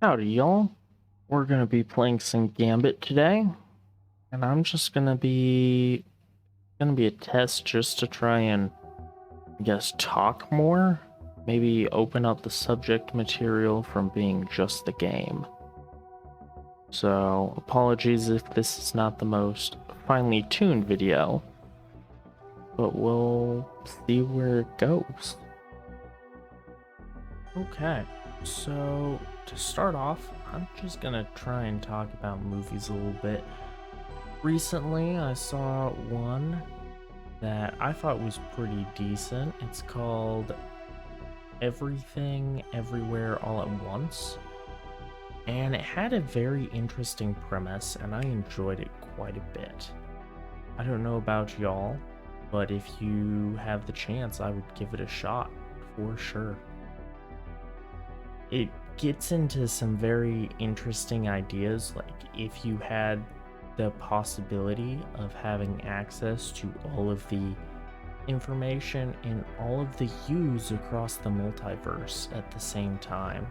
Howdy, y'all. We're gonna be playing some Gambit today, and I'm just gonna be a test just to try and, I guess, talk more. Maybe open up the subject material from being just the game. So, apologies if this is not the most finely tuned video, but we'll see where it goes. Okay, so to start off, I'm just gonna try and talk about movies a little bit. Recently, I saw one that I thought was pretty decent. It's called Everything Everywhere All at Once, and it had a very interesting premise, and I enjoyed it quite a bit. I don't know about y'all, but if you have the chance, I would give it a shot for sure. It gets into some very interesting ideas, like if you had the possibility of having access to all of the information in all of the U's across the multiverse at the same time,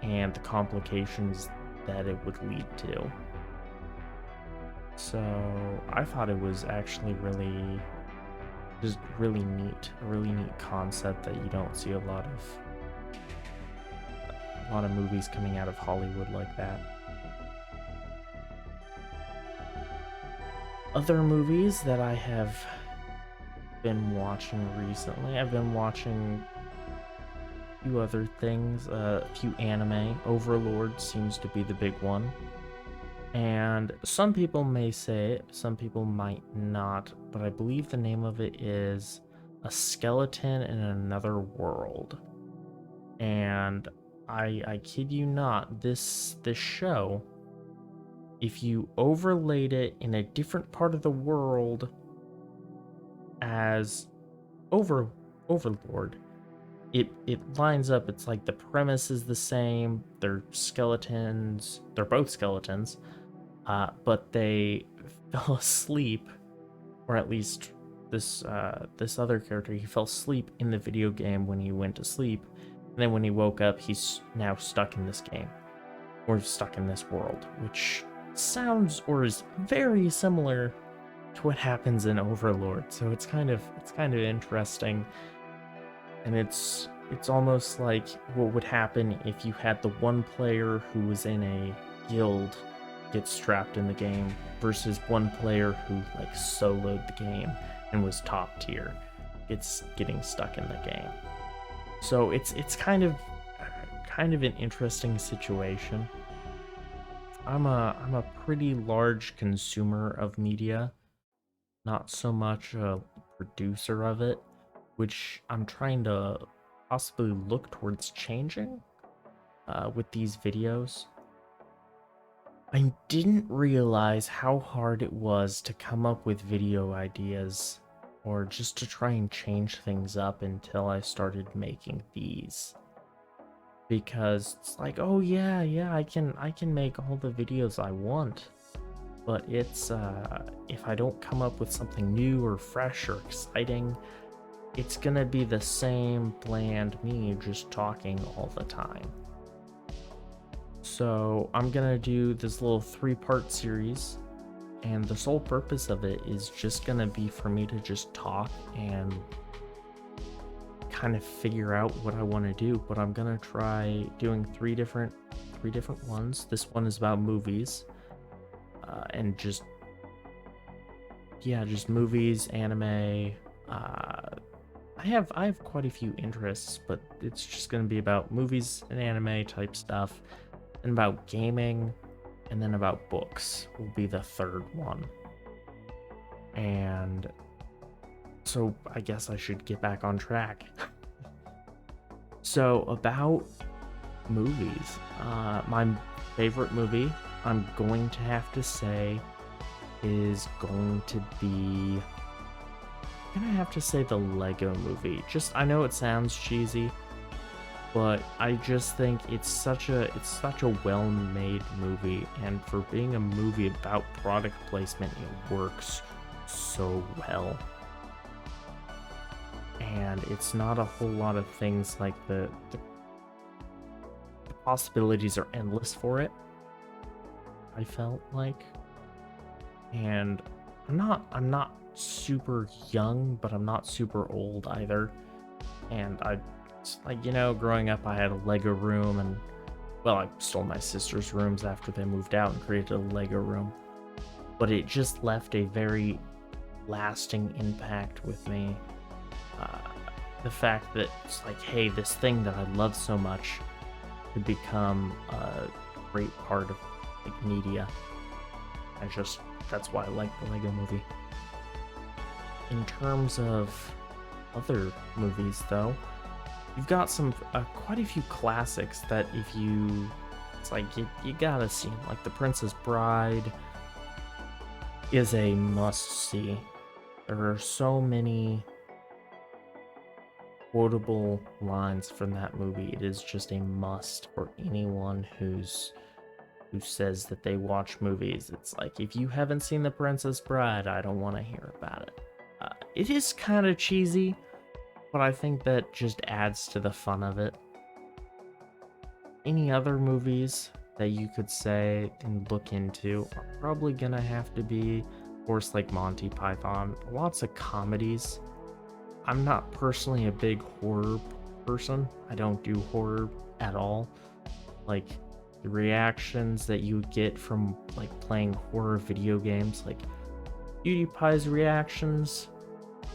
and the complications that it would lead to. So I thought it was actually really neat, a really neat concept that you don't see a lot of movies coming out of Hollywood like that. Other movies that I have been watching recently, I've been watching a few other things, a few anime. Overlord seems to be the big one. And some people may say it, some people might not, but I believe the name of it is A Skeleton in Another World. And I kid you not, this show, if you overlaid it in a different part of the world as Overlord, it lines up. It's like the premise is the same. They're skeletons. They're both skeletons, but they fell asleep, or at least this other character, he fell asleep in the video game when he went to sleep. And then when he woke up, he's now stuck in this game, or stuck in this world, which sounds or is very similar to what happens in Overlord. So it's kind of interesting, and it's almost like what would happen if you had the one player who was in a guild get strapped in the game versus one player who like soloed the game and was top tier. It's getting stuck in the game. So it's kind of an interesting situation. I'm a pretty large consumer of media, not so much a producer of it, which I'm trying to possibly look towards changing with these videos. I didn't realize how hard it was to come up with video ideas, or just to try and change things up, until I started making these. Because it's like, oh yeah, I can make all the videos I want. But it's if I don't come up with something new or fresh or exciting, it's gonna be the same bland me just talking all the time. So I'm gonna do this little 3-part series, and the sole purpose of it is just gonna be for me to just talk and kind of figure out what I want to do. But I'm gonna try doing three different ones. This one is about movies, and just movies, anime. I have quite a few interests, but it's just gonna be about movies and anime type stuff, and about gaming, and then about books will be the third one. And so I guess I should get back on track. So about movies, my favorite movie, I'm going to have to say, is going to be, I'm gonna have to say the Lego Movie. Just, I know it sounds cheesy, but I just think it's such a well-made movie, and for being a movie about product placement, it works so well. And it's not a whole lot of things like the possibilities are endless for it. I felt like, and I'm not super young, but I'm not super old either. And like, growing up, I had a Lego room, and well, I stole my sister's rooms after they moved out and created a Lego room. But it just left a very lasting impact with me. The fact that it's like, hey, this thing that I love so much could become a great part of like media. That's why I like the Lego Movie. In terms of other movies, though, you've got some quite a few classics that it's like you gotta see 'em. Like The Princess Bride is a must-see. There are so many quotable lines from that movie. It is just a must for anyone who says that they watch movies. It's like, if you haven't seen The Princess Bride, I don't want to hear about it. It is kind of cheesy, but I think that just adds to the fun of it. Any other movies that you could say and look into are probably gonna have to be, of course, like Monty Python. Lots of comedies. I'm not personally a big horror person. I don't do horror at all. Like, the reactions that you get from like playing horror video games, like PewDiePie's reactions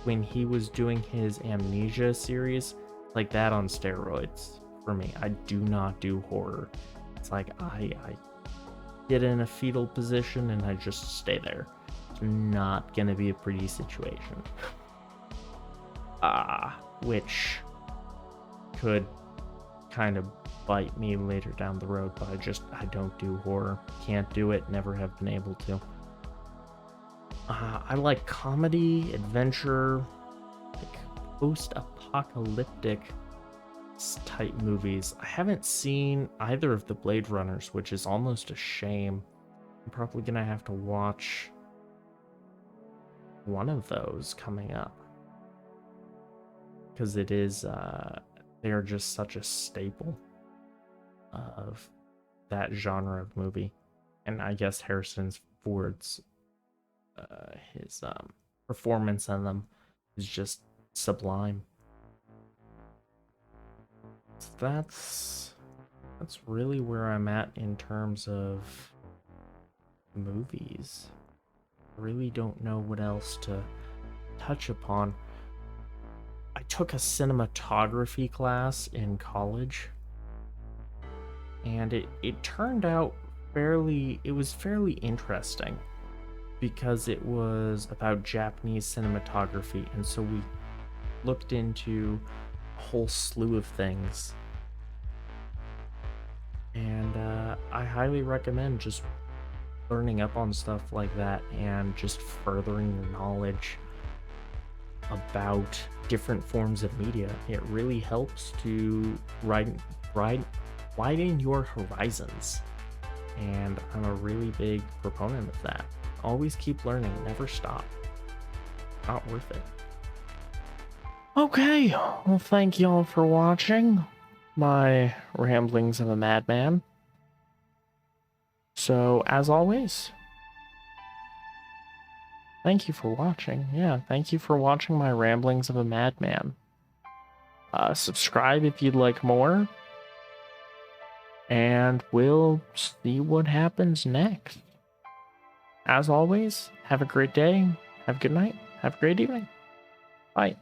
when he was doing his Amnesia series, like that on steroids for me. I do not do horror. It's like I get in a fetal position and I just stay there. It's not gonna be a pretty situation. Which could kind of bite me later down the road, but I don't do horror. Can't do it, never have been able to. I like comedy, adventure, like post-apocalyptic type movies. I haven't seen either of the Blade Runners, which is almost a shame. I'm probably gonna have to watch one of those coming up, because it is they are just such a staple of that genre of movie. And I guess Harrison Ford's his performance in them is just sublime. So that's really where I'm at in terms of movies. I really don't know what else to touch upon. I took a cinematography class in college, and it turned out fairly interesting, because it was about Japanese cinematography, and so we looked into a whole slew of things. And I highly recommend just learning up on stuff like that and just furthering your knowledge about different forms of media. It really helps to widen your horizons, and I'm a really big proponent of that. Always keep learning, never stop. Not worth it. Okay, well, thank y'all for watching my ramblings of a madman. So, as always, thank you for watching. Yeah, thank you for watching my ramblings of a madman. Subscribe if you'd like more, and we'll see what happens next. As always, have a great day, have a good night, have a great evening. Bye.